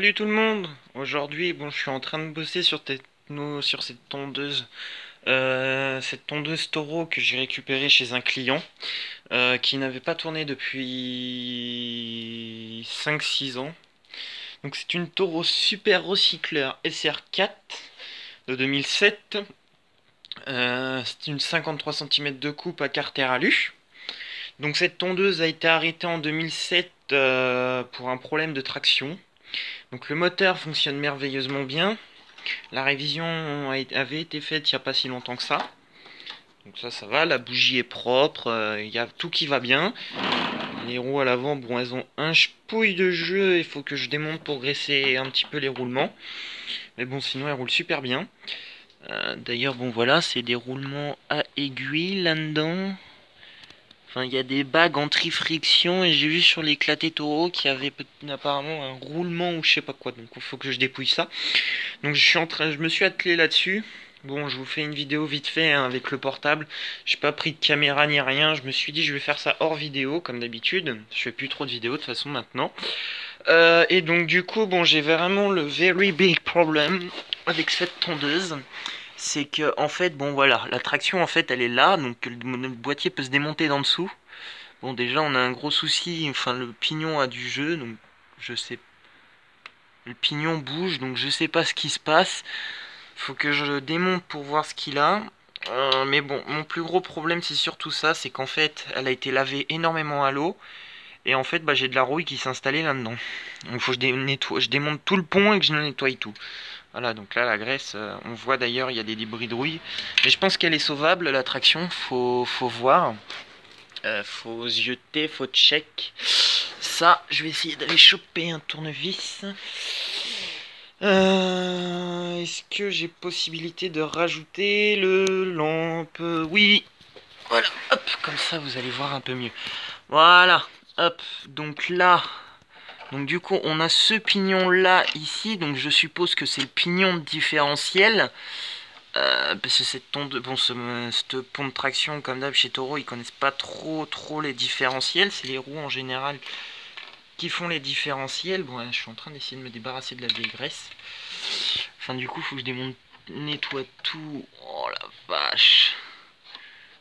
Salut tout le monde! Aujourd'hui, bon, je suis en train de bosser sur cette tondeuse. Cette tondeuse Toro que j'ai récupérée chez un client qui n'avait pas tourné depuis 5-6 ans. Donc c'est une Toro Super Recycleur SR4 de 2007. C'est une 53 cm de coupe à carter alu. Donc cette tondeuse a été arrêtée en 2007 pour un problème de traction. Donc le moteur fonctionne merveilleusement bien. La révision avait été faite il n'y a pas si longtemps que ça. Donc ça va, la bougie est propre, il y a tout qui va bien. Les roues à l'avant, bon, elles ont un chepouille de jeu, il faut que je démonte pour graisser un petit peu les roulements. Mais bon, sinon elles roulent super bien. D'ailleurs, bon voilà, c'est des roulements à aiguille là-dedans. Enfin, il y a des bagues anti-friction et j'ai vu sur l'éclaté Toro qu'il y avait apparemment un roulement ou je sais pas quoi. Donc il faut que je dépouille ça. Donc je me suis attelé là-dessus. Bon, je vous fais une vidéo vite fait hein, avec le portable. J'ai pas pris de caméra ni rien. Je me suis dit je vais faire ça hors vidéo comme d'habitude. Je fais plus trop de vidéos de toute façon maintenant. Et donc du coup, bon, j'ai vraiment le very big problem avec cette tondeuse. C'est que en fait, bon voilà, la traction en fait elle est là, donc le boîtier peut se démonter d'en dessous. Bon déjà on a un gros souci, enfin le pignon a du jeu, donc je sais, le pignon bouge, donc je sais pas ce qui se passe. Faut que je le démonte pour voir ce qu'il a. Mais bon, mon plus gros problème c'est surtout ça, c'est qu'en fait elle a été lavée énormément à l'eau. Et en fait bah, j'ai de la rouille qui s'est installée là-dedans. Donc il faut que je démonte tout le pont et que je nettoie tout. Voilà, donc là la graisse, on voit d'ailleurs il y a des débris de rouille. Mais je pense qu'elle est sauvable la traction, faut voir. Faut zioter, faut check. Ça, je vais essayer d'aller choper un tournevis. Est-ce que j'ai possibilité de rajouter le lampe? Oui. Voilà, hop, comme ça vous allez voir un peu mieux. Voilà, hop, donc là... Donc du coup on a ce pignon là ici, donc je suppose que c'est le pignon de différentiel. Parce que cette pont de traction comme d'hab chez Toro ils connaissent pas trop les différentiels, c'est les roues en général qui font les différentiels. Bon je suis en train d'essayer de me débarrasser de la vieille graisse. Enfin du coup faut que je nettoie tout. Oh la vache.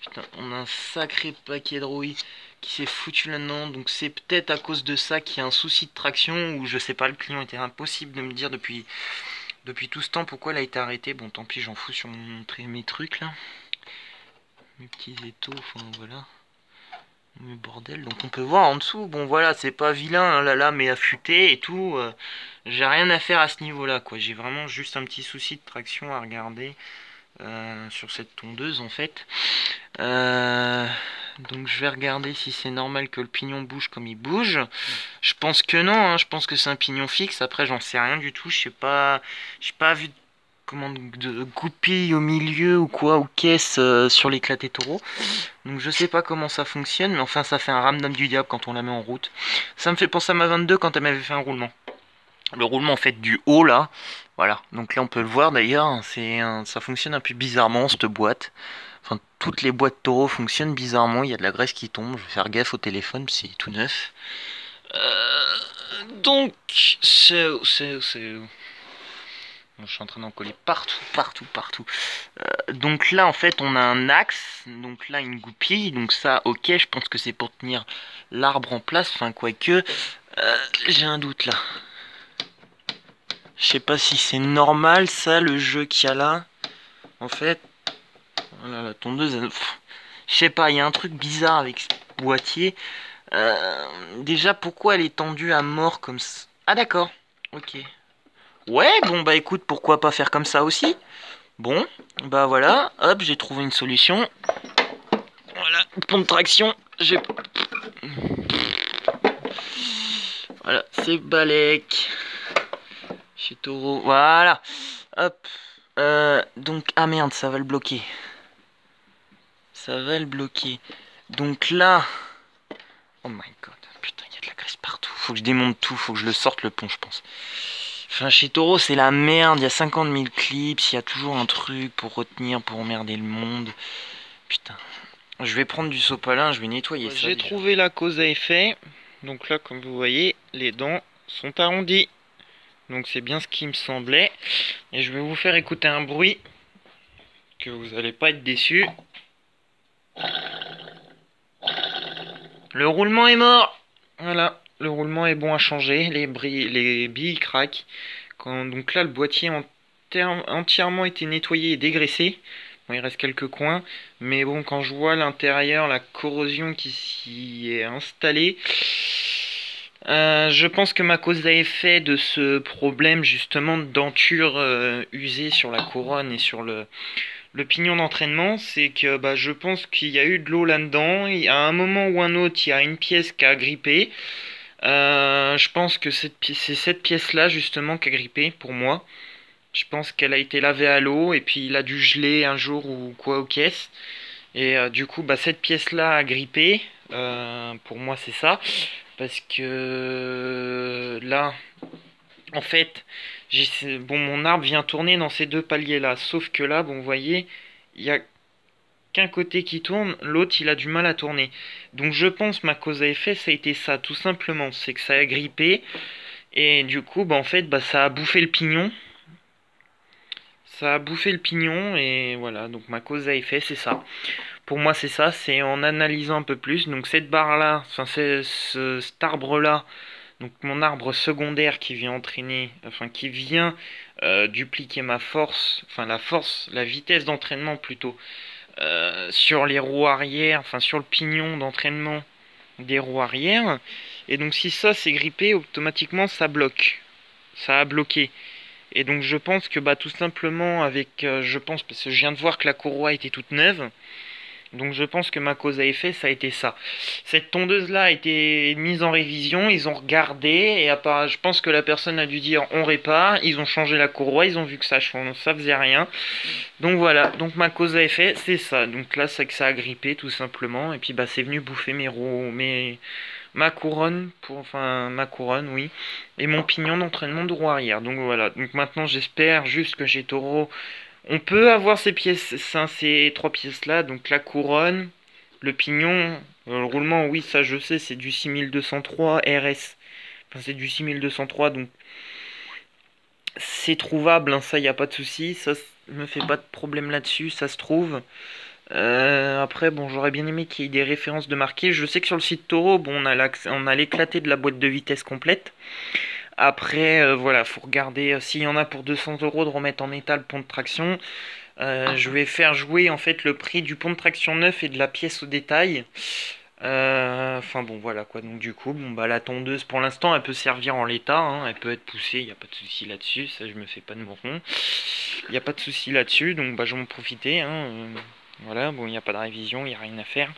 Putain, on a un sacré paquet de rouille qui s'est foutu là-dedans. Donc c'est peut-être à cause de ça qu'il y a un souci de traction. Ou je sais pas, le client était impossible de me dire depuis tout ce temps pourquoi elle a été arrêtée. Bon tant pis, j'en fous sur mes trucs là. Mes petits étaux, enfin voilà. Mes bordel. Donc on peut voir en dessous. Bon voilà, c'est pas vilain, hein, la lame est affûtée et tout. J'ai rien à faire à ce niveau-là quoi. J'ai vraiment juste un petit souci de traction à regarder. Sur cette tondeuse en fait. Donc je vais regarder si c'est normal que le pignon bouge comme il bouge. Je pense que non, hein, je pense que c'est un pignon fixe. Après j'en sais rien du tout. Je sais pas, j'ai pas vu de goupille au milieu ou quoi ou caisse sur l'éclaté Toro. Donc je sais pas comment ça fonctionne, mais enfin ça fait un ramdam du diable quand on la met en route. Ça me fait penser à ma 22 quand elle m'avait fait un roulement. Le roulement en fait du haut là, voilà. Donc là on peut le voir d'ailleurs, ça fonctionne un peu bizarrement cette boîte. Enfin toutes les boîtes Toro fonctionnent bizarrement, il y a de la graisse qui tombe. Je vais faire gaffe au téléphone, c'est tout neuf. Donc bon, je suis en train d'en coller partout. Donc là en fait on a un axe, donc là une goupille, donc ça ok, je pense que c'est pour tenir l'arbre en place, enfin quoique, j'ai un doute là. Je sais pas si c'est normal ça, le jeu qu'il y a là. En fait, voilà, la tondeuse, je sais pas, il y a un truc bizarre avec ce boîtier. Déjà, pourquoi elle est tendue à mort comme ça? Ah d'accord, ok. Ouais, bon bah écoute, pourquoi pas faire comme ça aussi? Bon, bah voilà, hop, j'ai trouvé une solution. Voilà, pont de traction, Voilà, c'est Balek. Chez Toro, voilà. Hop. Donc, ah merde, ça va le bloquer. Ça va le bloquer. Donc là... Oh my god, putain, il y a de la graisse partout. Faut que je démonte tout, faut que je le sorte le pont, je pense. Enfin, chez Toro, c'est la merde. Il y a 50 000 clips, il y a toujours un truc pour retenir, pour emmerder le monde. Putain. Je vais prendre du sopalin, je vais nettoyer ça. J'ai trouvé la cause à effet. Donc là, comme vous voyez, les dents sont arrondies. donc c'est bien ce qui me semblait. Et je vais vous faire écouter un bruit que vous n'allez pas être déçus. Le roulement est mort. Voilà, le roulement est bon à changer, les billes craquent. Donc là, le boîtier entièrement été nettoyé et dégraissé. Bon, il reste quelques coins, mais bon, quand je vois l'intérieur, la corrosion qui s'y est installée, je pense que ma cause à effet de ce problème justement de denture usée sur la couronne et sur le pignon d'entraînement, c'est que je pense qu'il y a eu de l'eau là-dedans. À un moment ou un autre, il y a une pièce qui a grippé. Je pense que c'est cette pièce-là justement qui a grippé pour moi. Je pense qu'elle a été lavée à l'eau et puis il a dû geler un jour ou quoi aux caisses. Et du coup, cette pièce-là a grippé. Pour moi, c'est ça. Parce que là, en fait, mon arbre vient tourner dans ces deux paliers-là. Sauf que là, bon, vous voyez, il y a qu'un côté qui tourne, l'autre il a du mal à tourner. Donc je pense ma cause à effet ça a été ça, tout simplement. C'est que ça a grippé. Et du coup, en fait, ça a bouffé le pignon. Ça a bouffé le pignon et voilà, donc ma cause à effet c'est ça. Pour moi c'est ça, c'est en analysant un peu plus. Donc cette barre là, enfin cet arbre là, donc mon arbre secondaire qui vient entraîner, enfin qui vient dupliquer ma force, enfin la vitesse d'entraînement plutôt, sur les roues arrière, enfin sur le pignon d'entraînement des roues arrière. Et donc si ça c'est grippé, automatiquement ça bloque. Ça a bloqué. Et donc je pense que tout simplement avec, je pense, parce que je viens de voir que la courroie était toute neuve, donc je pense que ma cause à effet ça a été ça. Cette tondeuse là a été mise en révision, ils ont regardé, et je pense que la personne a dû dire on répare, ils ont changé la courroie, ils ont vu que ça faisait rien. Donc voilà, donc ma cause à effet c'est ça. Donc là c'est que ça a grippé tout simplement, et puis c'est venu bouffer ma couronne, ma couronne, oui, et mon pignon d'entraînement de roue arrière. Donc voilà, donc maintenant j'espère juste que chez Toro, on peut avoir ces trois pièces là, donc la couronne, le pignon, le roulement, oui, ça je sais, c'est du 6203 RS. Enfin, c'est du 6203, donc c'est trouvable, hein, ça y a pas de souci, ça me fait pas de problème là-dessus, ça se trouve. Après, j'aurais bien aimé qu'il y ait des références de marquées. Je sais que sur le site Toro, on a l'éclaté de la boîte de vitesse complète. Après, voilà, faut regarder s'il y en a pour 200 € de remettre en état le pont de traction. Je vais faire jouer en fait le prix du pont de traction neuf et de la pièce au détail. Voilà quoi. Donc du coup, la tondeuse pour l'instant, elle peut servir en l'état, hein, elle peut être poussée, il n'y a pas de souci là-dessus. Ça, je me fais pas de moron. Il n'y a pas de souci là-dessus, donc je vais en profiter. Hein, voilà, il n'y a pas de révision, il n'y a rien à faire.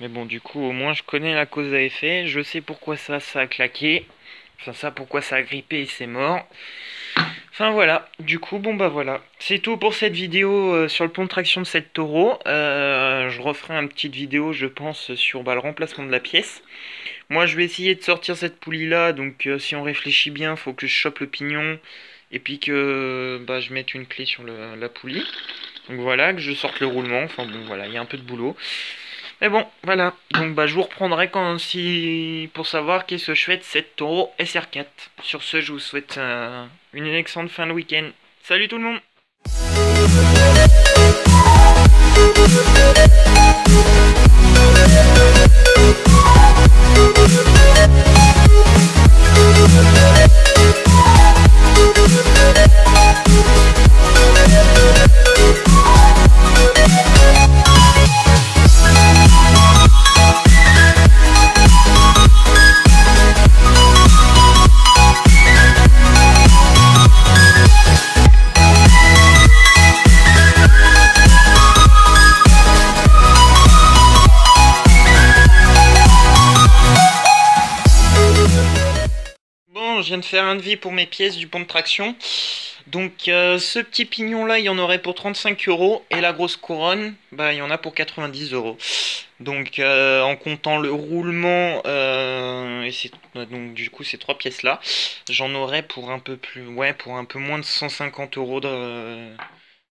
Mais bon, du coup, au moins, je connais la cause à effet. Je sais pourquoi ça a claqué. Enfin, pourquoi ça a grippé et c'est mort. Enfin, voilà. Du coup, voilà. C'est tout pour cette vidéo sur le pont de traction de cette Toro. Je referai une petite vidéo, je pense, sur le remplacement de la pièce. Moi, je vais essayer de sortir cette poulie-là. Donc, si on réfléchit bien, faut que je chope le pignon. Et puis que je mette une clé sur la poulie. Donc voilà, que je sorte le roulement. Enfin voilà, il y a un peu de boulot. Mais bon, voilà. Donc je vous reprendrai pour savoir qu'est-ce que je fais de cette Toro SR4. Sur ce, je vous souhaite une excellente fin de week-end. Salut tout le monde! Je viens de faire un devis pour mes pièces du pont de traction. Donc ce petit pignon là il y en aurait pour 35 € et la grosse couronne il y en a pour 90 €. Donc en comptant le roulement et donc du coup ces trois pièces là, j'en aurais pour un peu moins de 150 €